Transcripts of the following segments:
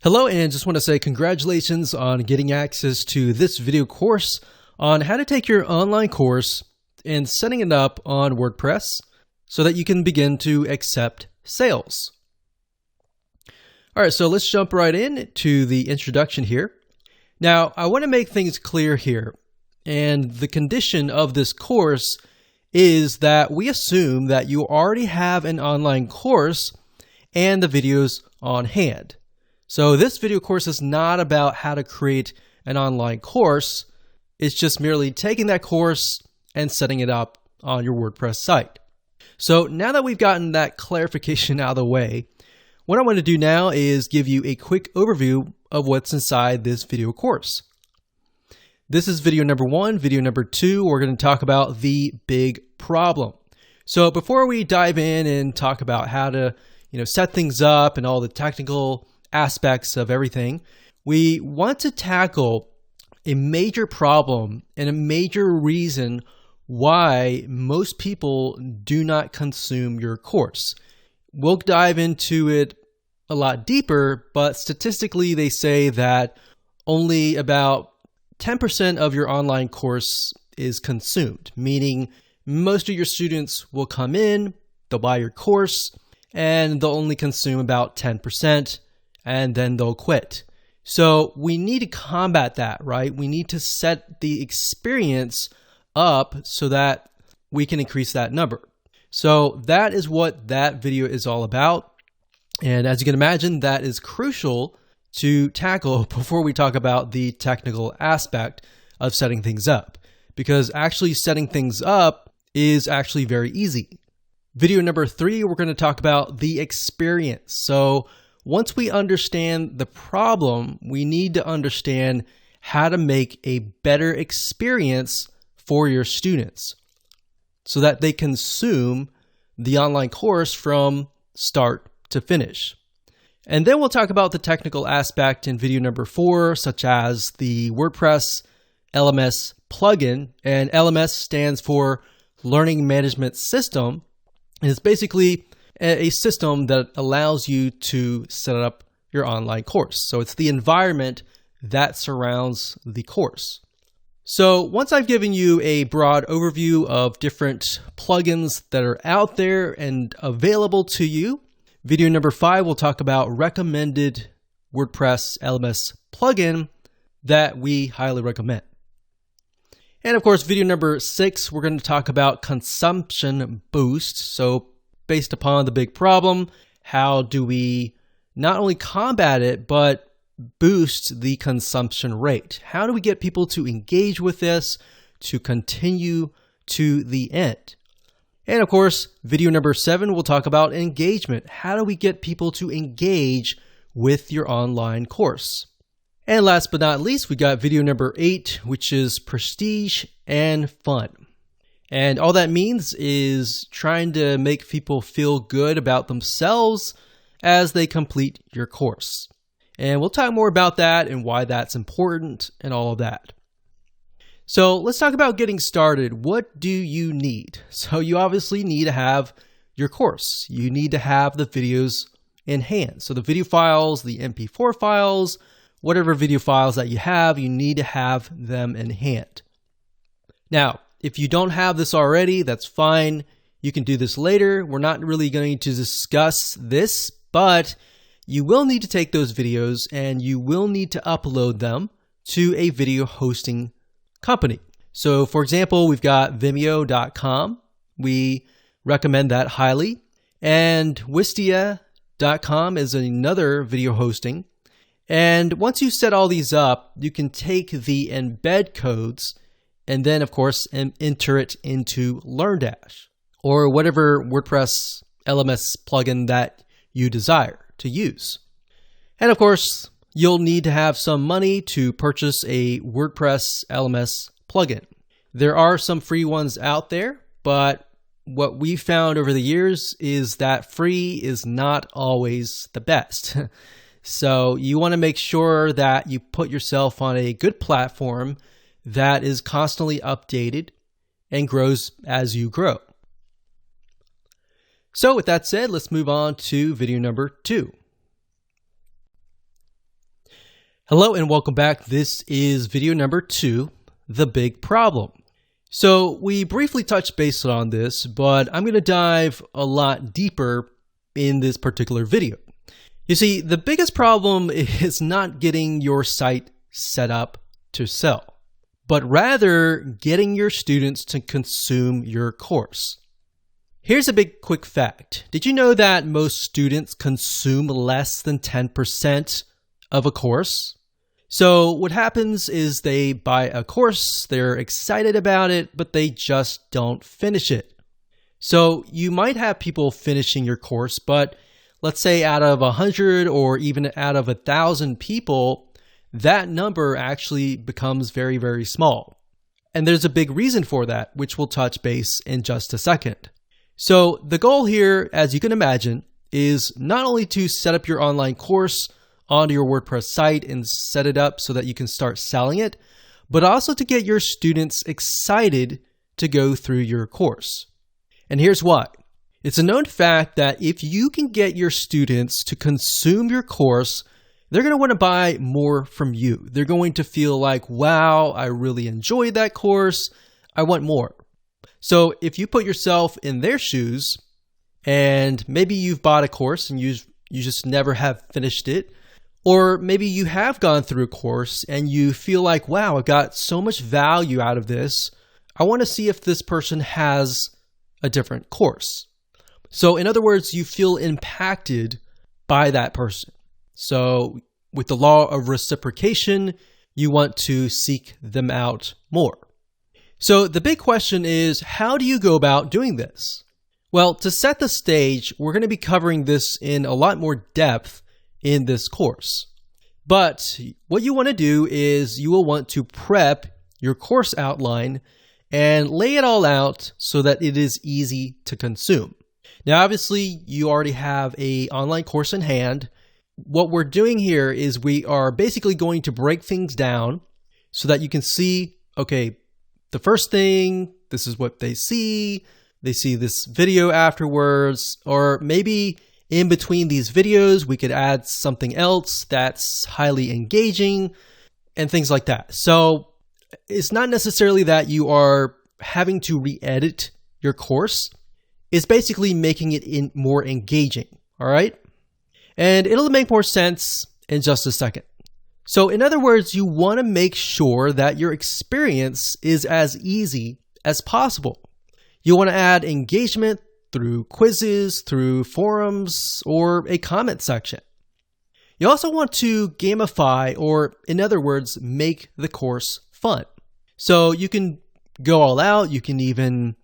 Hello, and just want to say congratulations on getting access to this video course on how to take your online course and setting it up on WordPress so that you can begin to accept sales. All right, so let's jump right in to the introduction here. Now, I want to make things clear here, and the condition of this course is that we assume that you already have an online course and the videos on hand. So this video course is not about how to create an online course. It's just merely taking that course and setting it up on your WordPress site. So now that we've gotten that clarification out of the way, what I want to do now is give you a quick overview of what's inside this video course. This is video number 1. Video number 2, we're going to talk about the big problem. So before we dive in and talk about how to, set things up and all the technical aspects of everything, we want to tackle a major problem and a major reason why most people do not consume your course. We'll dive into it a lot deeper, but statistically they say that only about 10% of your online course is consumed, meaning most of your students will come in, they'll buy your course, and they'll only consume about 10%. And then they'll quit. So we need to combat that, right? We need to set the experience up so that we can increase that number. So that is what that video is all about. And as you can imagine, that is crucial to tackle before we talk about the technical aspect of setting things up, because actually setting things up is actually very easy. Video number 3, we're going to talk about the experience. So once we understand the problem, we need to understand how to make a better experience for your students so that they consume the online course from start to finish. And then we'll talk about the technical aspect in video number 4, such as the WordPress LMS plugin. And LMS stands for Learning Management System. And it's basically a system that allows you to set up your online course. So it's the environment that surrounds the course. So once I've given you a broad overview of different plugins that are out there and available to you, video number 5 will talk about recommended WordPress LMS plugin that we highly recommend. And of course, video number 6, we're going to talk about consumption boost. So based upon the big problem, how do we not only combat it, but boost the consumption rate? How do we get people to engage with this, to continue to the end? And of course, video number 7, we'll talk about engagement. How do we get people to engage with your online course? And last but not least, we got video number 8, which is prestige and fun. And all that means is trying to make people feel good about themselves as they complete your course. And we'll talk more about that and why that's important and all of that. So let's talk about getting started. What do you need? So you obviously need to have your course. You need to have the videos in hand. So the video files, the MP4 files, whatever video files that you have, you need to have them in hand. Now, if you don't have this already, that's fine. You can do this later. We're not really going to discuss this, but you will need to take those videos and you will need to upload them to a video hosting company. So for example, we've got Vimeo.com. We recommend that highly. And Wistia.com is another video hosting. And once you set all these up, you can take the embed codes and then, of course, enter it into LearnDash or whatever WordPress LMS plugin that you desire to use. And of course, you'll need to have some money to purchase a WordPress LMS plugin. There are some free ones out there, but what we've found over the years is that free is not always the best. So you want to make sure that you put yourself on a good platform that is constantly updated and grows as you grow. So with that said, let's move on to video number 2. Hello and welcome back. This is video number 2, the big problem. So we briefly touched base on this, but I'm going to dive a lot deeper in this particular video. You see, the biggest problem is not getting your site set up to sell, but rather getting your students to consume your course. Here's a big quick fact. Did you know that most students consume less than 10% of a course? So what happens is they buy a course, they're excited about it, but they just don't finish it. So you might have people finishing your course, but let's say out of 100 or even out of 1,000 people, that number actually becomes very, very small. And there's a big reason for that, which we'll touch base in just a second. So the goal here, as you can imagine, is not only to set up your online course onto your WordPress site and set it up so that you can start selling it, but also to get your students excited to go through your course. And here's why. It's a known fact that if you can get your students to consume your course, they're going to want to buy more from you. They're going to feel like, wow, I really enjoyed that course. I want more. So if you put yourself in their shoes and maybe you've bought a course and you just never have finished it, or maybe you have gone through a course and you feel like, wow, I got so much value out of this. I want to see if this person has a different course. So in other words, you feel impacted by that person. So with the law of reciprocation, you want to seek them out more. So the big question is, how do you go about doing this? Well, to set the stage, we're going to be covering this in a lot more depth in this course. But what you want to do is you will want to prep your course outline and lay it all out so that it is easy to consume. Now, obviously, you already have an online course in hand. What we're doing here is we are basically going to break things down so that you can see, okay, the first thing, this is what they see this video afterwards, or maybe in between these videos, we could add something else that's highly engaging and things like that. So it's not necessarily that you are having to re-edit your course. It's basically making it more engaging, all right? And it'll make more sense in just a second. So in other words, you want to make sure that your experience is as easy as possible. You want to add engagement through quizzes, through forums, or a comment section. You also want to gamify, or in other words, make the course fun. So you can go all out. You can even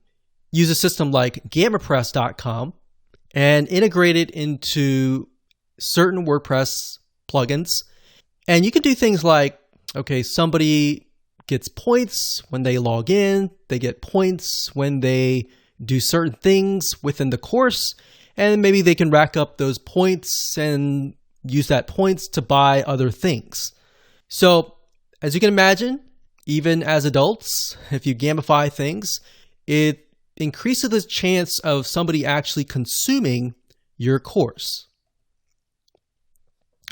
use a system like GammaPress.com and integrate it into certain WordPress plugins. And you can do things like, okay, somebody gets points when they log in, they get points when they do certain things within the course, and maybe they can rack up those points and use that points to buy other things. So as you can imagine, even as adults, if you gamify things, it increases the chance of somebody actually consuming your course.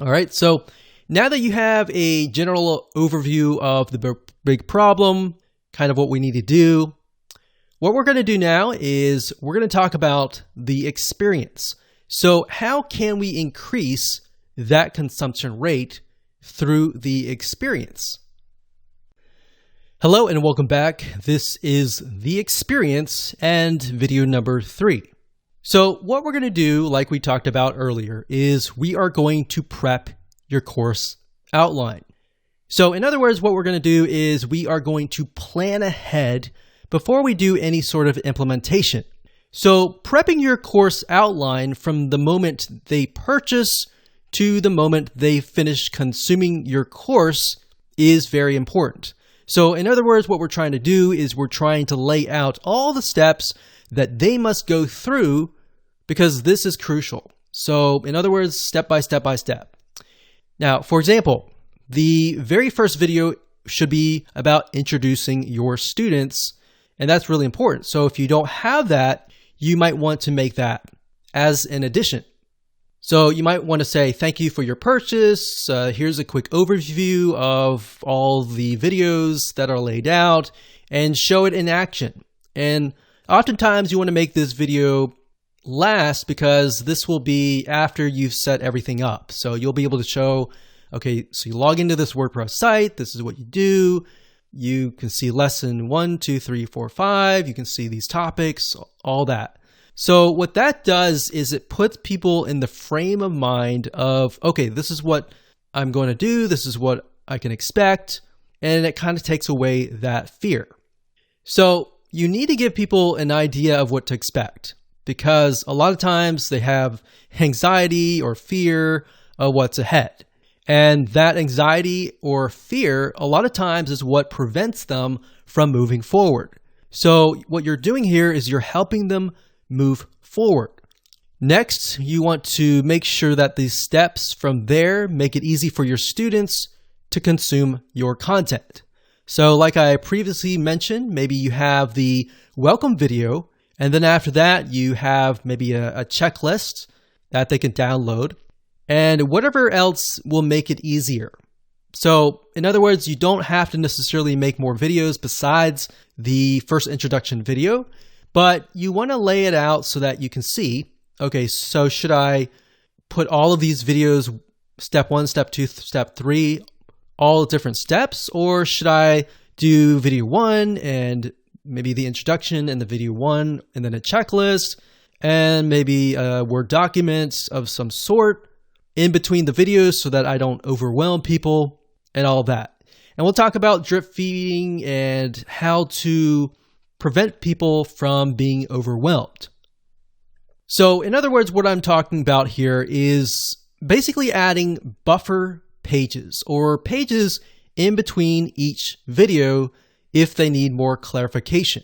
All right, so now that you have a general overview of the big problem, kind of what we need to do, what we're going to do now is we're going to talk about the experience. So how can we increase that consumption rate through the experience? Hello and welcome back. This is the experience and video number 3. So what we're going to do, like we talked about earlier, is we are going to prep your course outline. So in other words, what we're going to do is we are going to plan ahead before we do any sort of implementation. So prepping your course outline from the moment they purchase to the moment they finish consuming your course is very important. So in other words, what we're trying to do is we're trying to lay out all the steps that they must go through because this is crucial. So in other words, step by step by step. Now, for example, the very first video should be about introducing your students, and that's really important. So if you don't have that, you might want to make that as an addition. So you might want to say, thank you for your purchase. Here's a quick overview of all the videos that are laid out, and show it in action. And oftentimes you want to make this video last because this will be after you've set everything up. So you'll be able to show, okay, so you log into this WordPress site. This is what you do. You can see lesson 1, 2, 3, 4, 5. You can see these topics, all that. So what that does is it puts people in the frame of mind of, okay, this is what I'm going to do. This is what I can expect. And it kind of takes away that fear. So you need to give people an idea of what to expect, because a lot of times they have anxiety or fear of what's ahead. And that anxiety or fear, a lot of times, is what prevents them from moving forward. So what you're doing here is you're helping them move forward. Next, you want to make sure that these steps from there make it easy for your students to consume your content. So like I previously mentioned, maybe you have the welcome video, and then after that, you have maybe a checklist that they can download, and whatever else will make it easier. So in other words, you don't have to necessarily make more videos besides the first introduction video, but you want to lay it out so that you can see, okay, so should I put all of these videos, step 1, step 2, step 3, all different steps, or should I do video 1 and maybe the introduction and the video 1 and then a checklist and maybe a Word document of some sort in between the videos so that I don't overwhelm people and all that. And we'll talk about drip feeding and how to prevent people from being overwhelmed. So in other words, what I'm talking about here is basically adding buffer pages or pages in between each video if they need more clarification.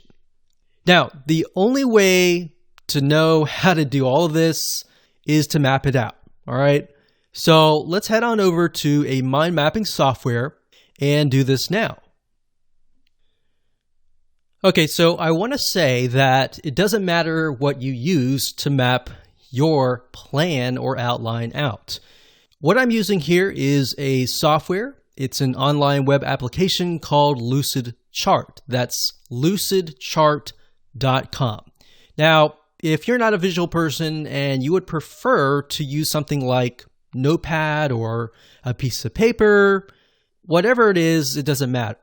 Now, the only way to know how to do all of this is to map it out. All right. So let's head on over to a mind mapping software and do this now. Okay, so I want to say that it doesn't matter what you use to map your plan or outline out. What I'm using here is a software. It's an online web application called Lucid Chart. That's lucidchart.com. Now, if you're not a visual person and you would prefer to use something like Notepad or a piece of paper, whatever it is, it doesn't matter.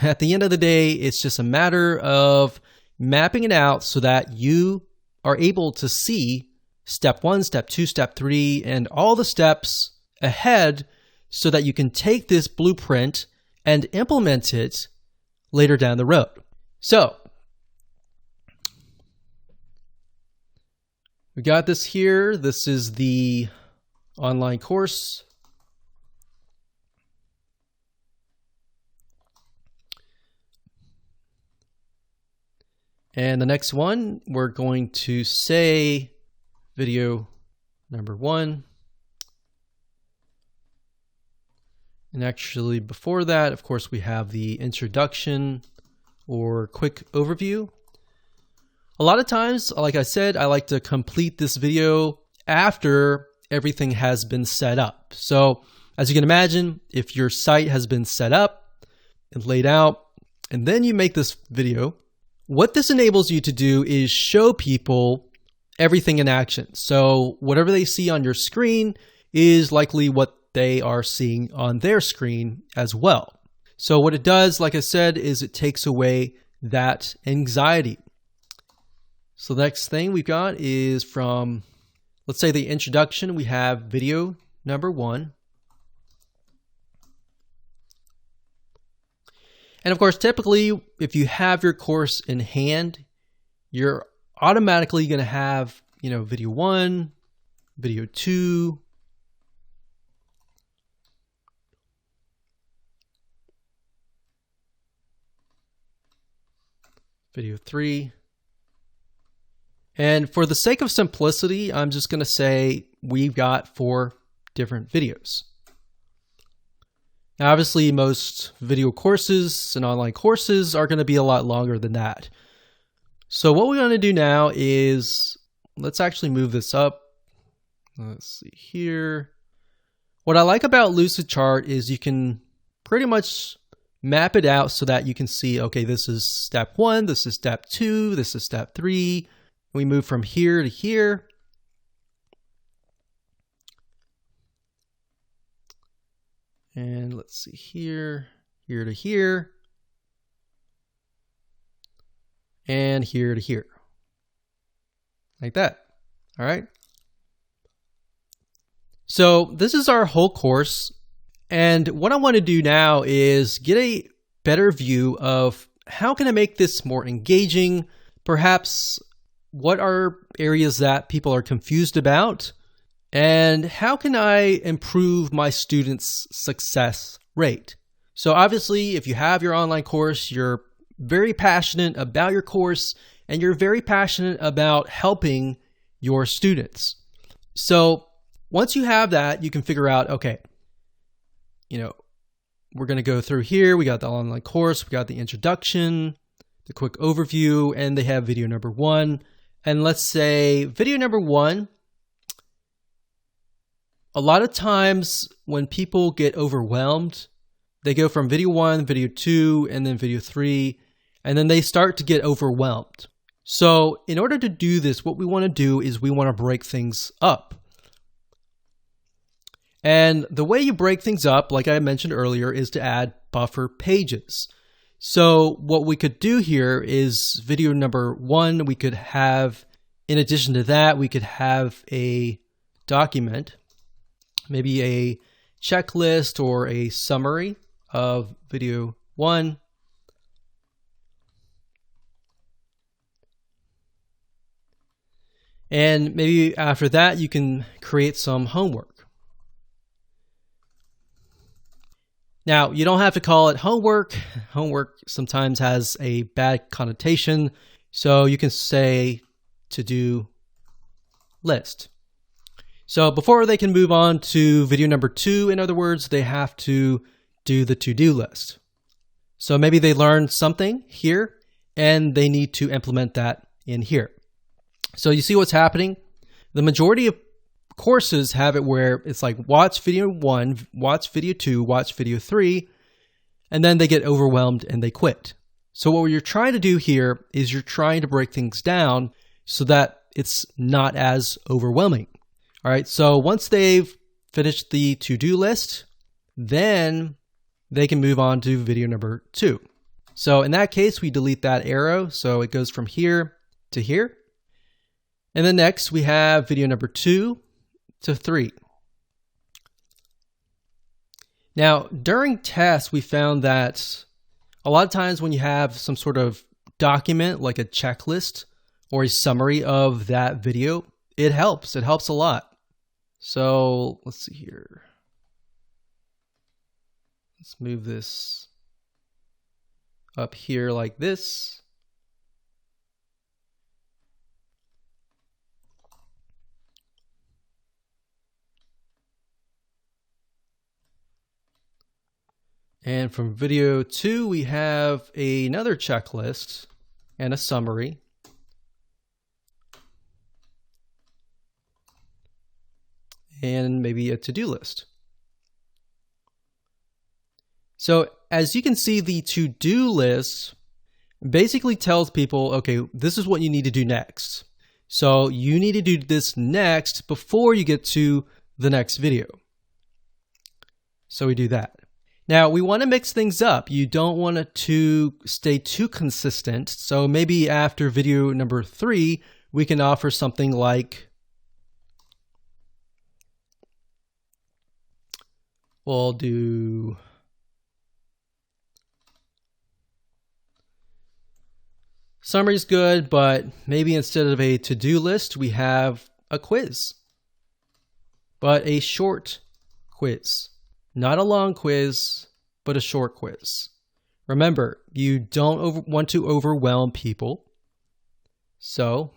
At the end of the day, it's just a matter of mapping it out so that you are able to see step 1, step 2, step 3, and all the steps ahead so that you can take this blueprint and implement it later down the road. So we got this here. This is the online course. And the next one, we're going to say video number 1. And actually before that, of course, we have the introduction or quick overview. A lot of times, like I said, I like to complete this video after everything has been set up. So as you can imagine, if your site has been set up and laid out, and then you make this video, what this enables you to do is show people everything in action. So whatever they see on your screen is likely what they are seeing on their screen as well. So what it does, like I said, is it takes away that anxiety. So the next thing we've got is from, let's say the introduction, we have video number 1. And of course, typically, if you have your course in hand, you're automatically going to have, video 1, video 2, video 3. And for the sake of simplicity, I'm just going to say we've got 4 different videos. Now, obviously, most video courses and online courses are going to be a lot longer than that. So what we're going to do now is, let's actually move this up Let's see here. What I like about Lucidchart is you can pretty much map it out so that you can see, okay, this is step 1, this is step 2, this is step 3. We move from here to here. And let's see here, here to here, and here to here. Like that. All right. So this is our whole course. And what I want to do now is get a better view of how can I make this more engaging? Perhaps what are areas that people are confused about? And how can I improve my students' success rate? So obviously, if you have your online course, you're very passionate about your course and you're very passionate about helping your students. So once you have that, you can figure out, okay, we're going to go through here. We got the online course, we got the introduction, the quick overview, and they have video number 1. And let's say video number 1, a lot of times when people get overwhelmed, they go from video 1, video 2, and then video 3, and then they start to get overwhelmed. So in order to do this, what we want to do is we want to break things up. And the way you break things up, like I mentioned earlier, is to add buffer pages. So what we could do here is video number 1, we could have, in addition to that, we could have a document, maybe a checklist or a summary of video 1. And maybe after that, you can create some homework. Now, you don't have to call it homework. Homework sometimes has a bad connotation. So you can say to-do list. So before they can move on to video number 2, in other words, they have to do the to-do list. So maybe they learned something here and they need to implement that in here. So you see what's happening? The majority of courses have it where it's like watch video 1, watch video 2, watch video 3, and then they get overwhelmed and they quit. So what you're trying to do here is you're trying to break things down so that it's not as overwhelming. All right, so once they've finished the to-do list, then they can move on to video number 2. So in that case, we delete that arrow. So it goes from here to here. And then next we have video number 2 to 3. Now, during tests, we found that a lot of times when you have some sort of document like a checklist or a summary of that video, it helps. It helps a lot. So let's see here. Let's move this up here like this. And from video 2, we have another checklist and a summary. And maybe a to-do list. So as you can see, the to-do list basically tells people, okay, this is what you need to do next. So you need to do this next before you get to the next video. So we do that. Now, we want to mix things up. You don't want it to stay too consistent. So maybe after video number 3, we can offer something like, we'll do summary's good, but maybe instead of a to-do list, we have a quiz, but a short quiz. Not a long quiz, but a short quiz. Remember, you don't want to overwhelm people. So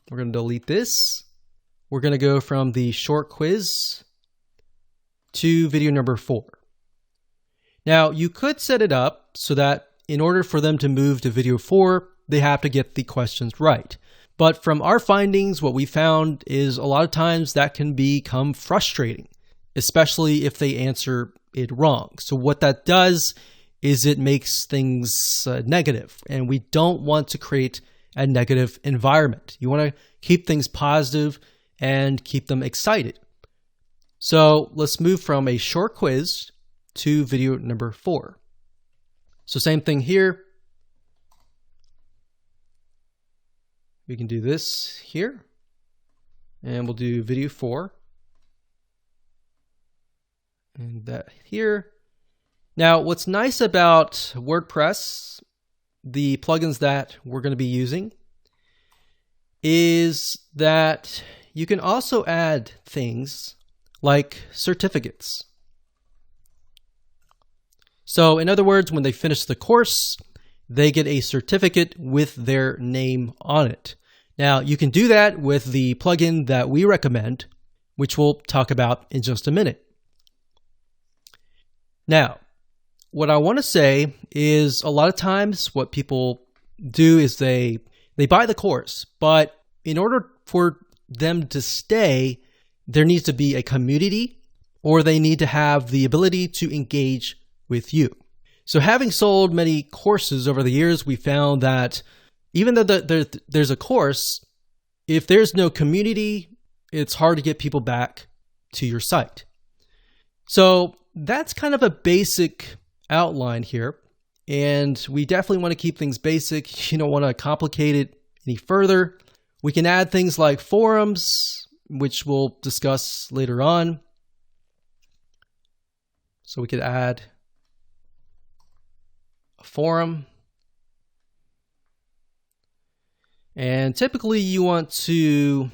we're going to delete this. We're going to go from the short quiz to video number 4. Now, you could set it up so that in order for them to move to video 4, they have to get the questions right. But from our findings, what we found is a lot of times that can become frustrating, especially if they answer it wrong. So what that does is it makes things negative, and we don't want to create a negative environment. You want to keep things positive and keep them excited. So let's move from a short quiz to video number 4. So same thing here. We can do this here, and we'll do video 4. And that here. Now, what's nice about WordPress, the plugins that we're going to be using, is that you can also add things like certificates. So in other words, when they finish the course, they get a certificate with their name on it. Now, you can do that with the plugin that we recommend, which we'll talk about in just a minute. Now, what I want to say is a lot of times what people do is they buy the course, but in order for them to stay, there needs to be a community, or they need to have the ability to engage with you. So having sold many courses over the years, we found that even though there's a course, if there's no community, it's hard to get people back to your site. So that's kind of a basic outline here. And we definitely want to keep things basic. You don't want to complicate it any further. We can add things like forums, which we'll discuss later on. So we could add forum. And typically you want to,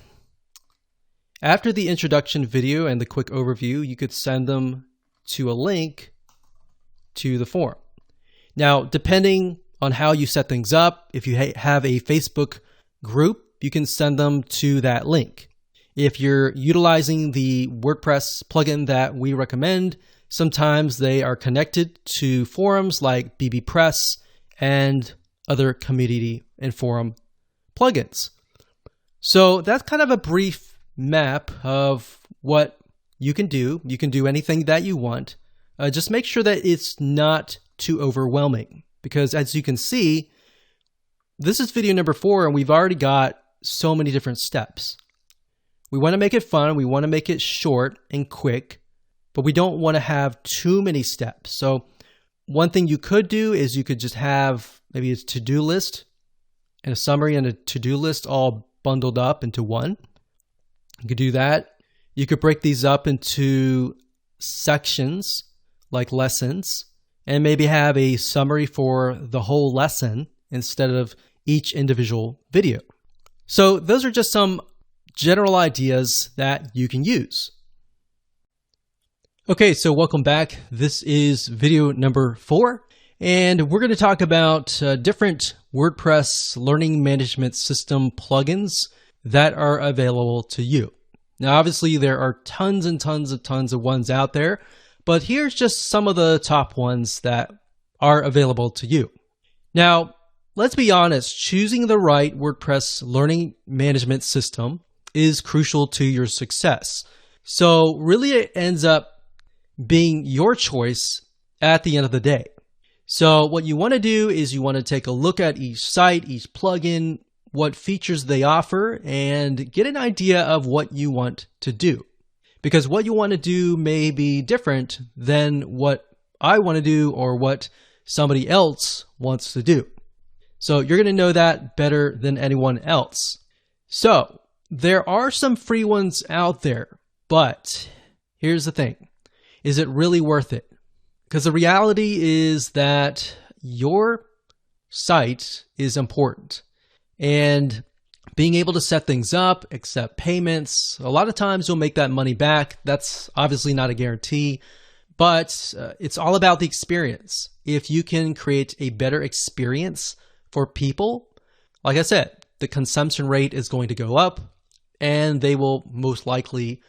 after the introduction video and the quick overview, you could send them to a link to the forum. Now, depending on how you set things up, if you have a Facebook group, you can send them to that link. If you're utilizing the WordPress plugin that we recommend, sometimes they are connected to forums like bbPress and other community and forum plugins. So that's kind of a brief map of what you can do. You can do anything that you want. Just make sure that it's not too overwhelming, because as you can see, this is video number 4 and we've already got so many different steps. We want to make it fun. We want to make it short and quick, but we don't want to have too many steps. So one thing you could do is you could just have maybe a to-do list and a summary and a to-do list all bundled up into one. You could do that. You could break these up into sections like lessons and maybe have a summary for the whole lesson instead of each individual video. So those are just some general ideas that you can use. Okay, so welcome back. This is video number 4, and we're going to talk about different WordPress learning management system plugins that are available to you. Now, obviously, there are tons and tons of ones out there, but here's just some of the top ones that are available to you. Now, let's be honest, choosing the right WordPress learning management system is crucial to your success. So really it ends up being your choice at the end of the day. So what you want to do is you want to take a look at each site, each plugin, what features they offer, and get an idea of what you want to do. Because what you want to do may be different than what I want to do or what somebody else wants to do. So you're going to know that better than anyone else. So there are some free ones out there, but here's the thing. Is it really worth it? Because the reality is that your site is important. And being able to set things up, accept payments, a lot of times you'll make that money back. That's obviously not a guarantee, but it's all about the experience. If you can create a better experience for people, like I said, the consumption rate is going to go up and they will most likely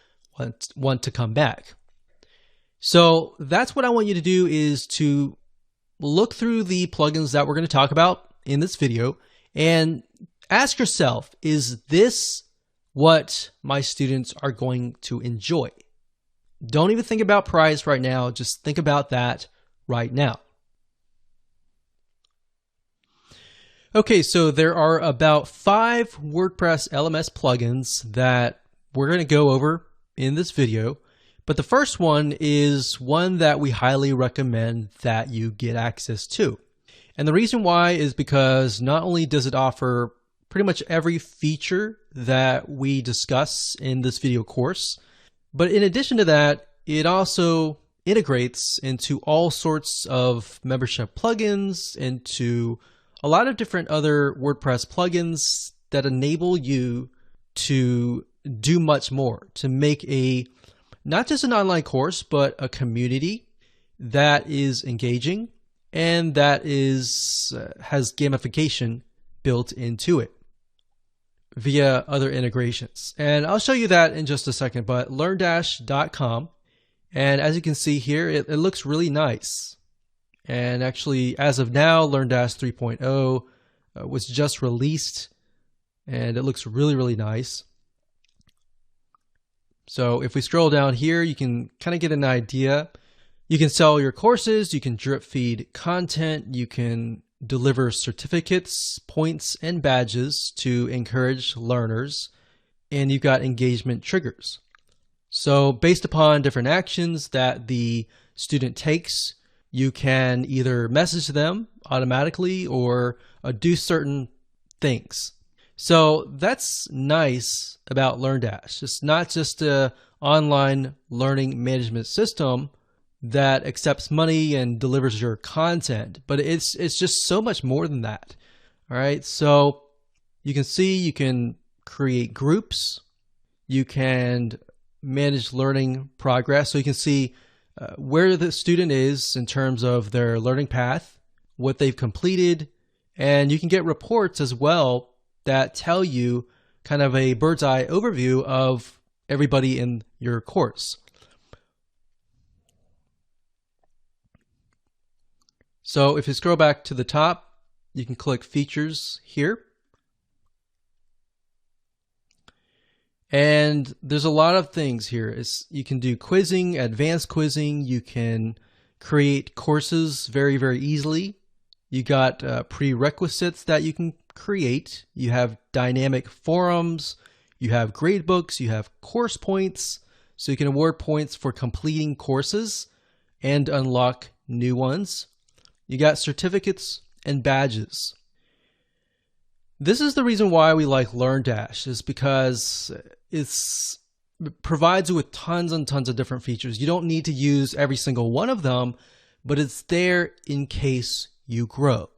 want to come back. So that's what I want you to do, is to look through the plugins that we're going to talk about in this video and ask yourself, is this what my students are going to enjoy? Don't even think about price right now. Just think about that right now. Okay, so there are about 5 WordPress LMS plugins that we're going to go over in this video. But the first one is one that we highly recommend that you get access to. And the reason why is because not only does it offer pretty much every feature that we discuss in this video course, but in addition to that, it also integrates into all sorts of membership plugins, into a lot of different other WordPress plugins that enable you to do much more, to make not just an online course, but a community that is engaging and that has gamification built into it via other integrations. And I'll show you that in just a second, but LearnDash.com. And as you can see here, it looks really nice. And actually, as of now, LearnDash 3.0 was just released, and it looks really, really nice. So if we scroll down here, you can kind of get an idea. You can sell your courses, you can drip feed content, you can deliver certificates, points, and badges to encourage learners, and you've got engagement triggers. So based upon different actions that the student takes, you can either message them automatically or do certain things. So that's nice about LearnDash. It's not just an online learning management system that accepts money and delivers your content, but it's just so much more than that. All right, so you can see you can create groups, you can manage learning progress, so you can see where the student is in terms of their learning path, what they've completed, and you can get reports as well that tell you kind of a bird's eye overview of everybody in your course. So if you scroll back to the top, you can click Features here. And there's a lot of things here. You can do quizzing, advanced quizzing. You can create courses very, very easily. You got prerequisites that you can create. You have dynamic forums. You have gradebooks. You have course points. So you can award points for completing courses and unlock new ones. You got certificates and badges. This is the reason why we like LearnDash, is because it provides you with tons and tons of different features. You don't need to use every single one of them, but it's there in case you grow.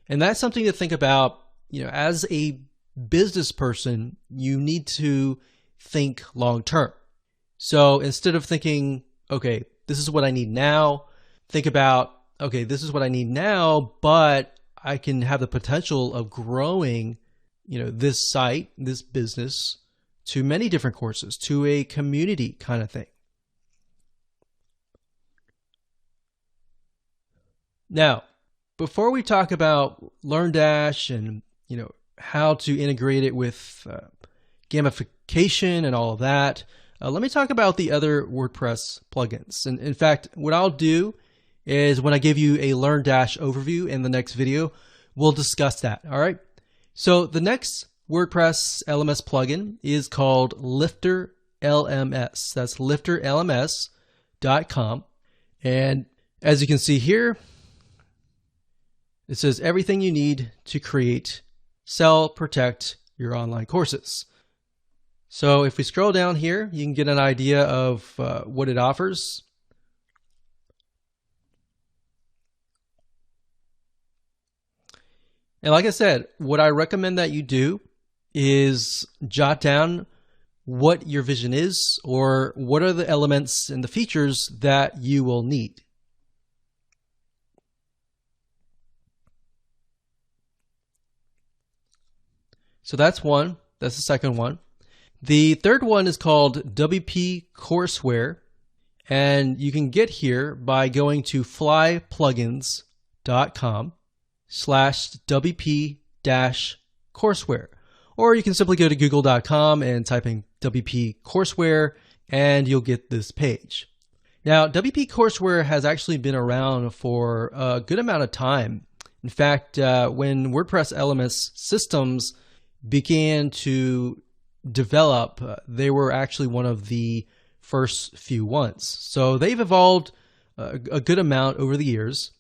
And that's something to think about. As a business person, you need to think long term. So instead of thinking, okay, this is what I need now, think about, okay, this is what I need now, but I can have the potential of growing, this site, this business, to many different courses, to a community kind of thing. Now, before we talk about LearnDash and how to integrate it with gamification and all of that, let me talk about the other WordPress plugins. And in fact, what I'll do is when I give you a LearnDash overview in the next video, we'll discuss that. All right. So the next WordPress LMS plugin is called Lifter LMS. That's lifterlms.com. And as you can see here, it says everything you need to create, sell, protect your online courses. So if we scroll down here, you can get an idea of what it offers. And like I said, what I recommend that you do is jot down what your vision is, or what are the elements and the features that you will need. So that's one. That's the second one. The third one is called WP Courseware, and you can get here by going to flyplugins.com/WP-courseware. or you can simply go to google.com and type in WP Courseware and you'll get this page. Now, WP Courseware has actually been around for a good amount of time. In fact, when WordPress LMS systems began to develop, they were actually one of the first few ones. So they've evolved a good amount over the years.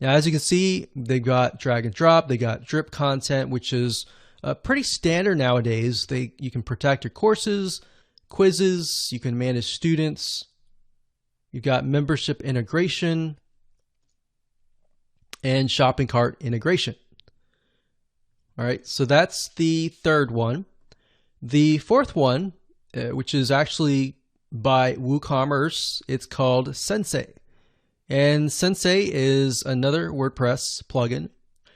Now, as you can see, they've got drag and drop, they got drip content, which is pretty standard nowadays. You can protect your courses, quizzes, you can manage students, you've got membership integration, and shopping cart integration. All right, so that's the third one. The fourth one, which is actually by WooCommerce, it's called Sensei. And Sensei is another WordPress plugin.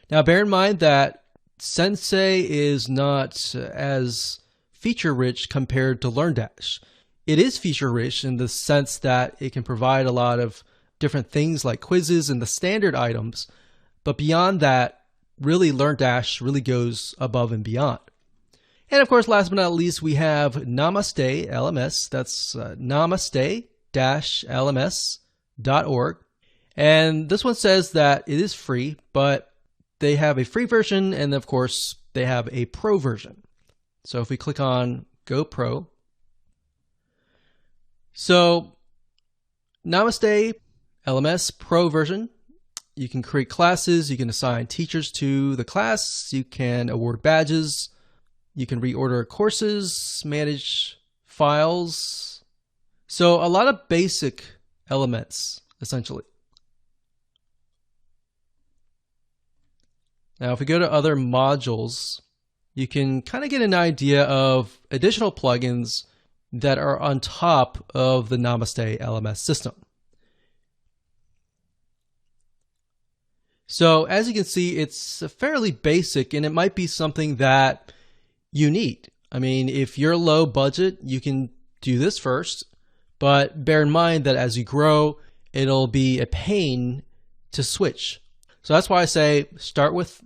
Now, bear in mind that Sensei is not as feature-rich compared to LearnDash. It is feature-rich in the sense that it can provide a lot of different things like quizzes and the standard items. But beyond that, really LearnDash really goes above and beyond. And of course, last but not least, we have Namaste LMS. That's namaste-lms.org. And this one says that it is free, but they have a free version, and of course, they have a pro version. So if we click on Go Pro, so Namaste LMS Pro version, you can create classes, you can assign teachers to the class, you can award badges, you can reorder courses, manage files. So a lot of basic elements, essentially. Now, if we go to other modules, you can kind of get an idea of additional plugins that are on top of the Namaste LMS system. So as you can see, it's fairly basic, and it might be something that you need. I mean, if you're low budget, you can do this first, but bear in mind that as you grow, it'll be a pain to switch. So that's why I say start with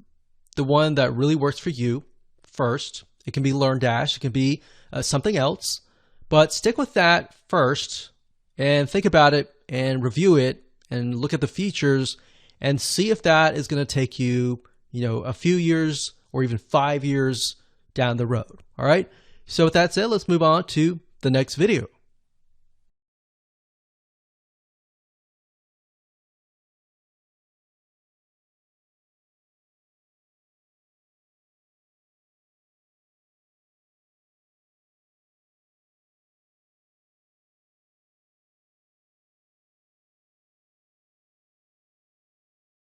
the one that really works for you first. It can be LearnDash, it can be something else, but stick with that first and think about it and review it and look at the features and see if that is going to take you, a few years or even 5 years down the road. All right. So with that said, let's move on to the next video.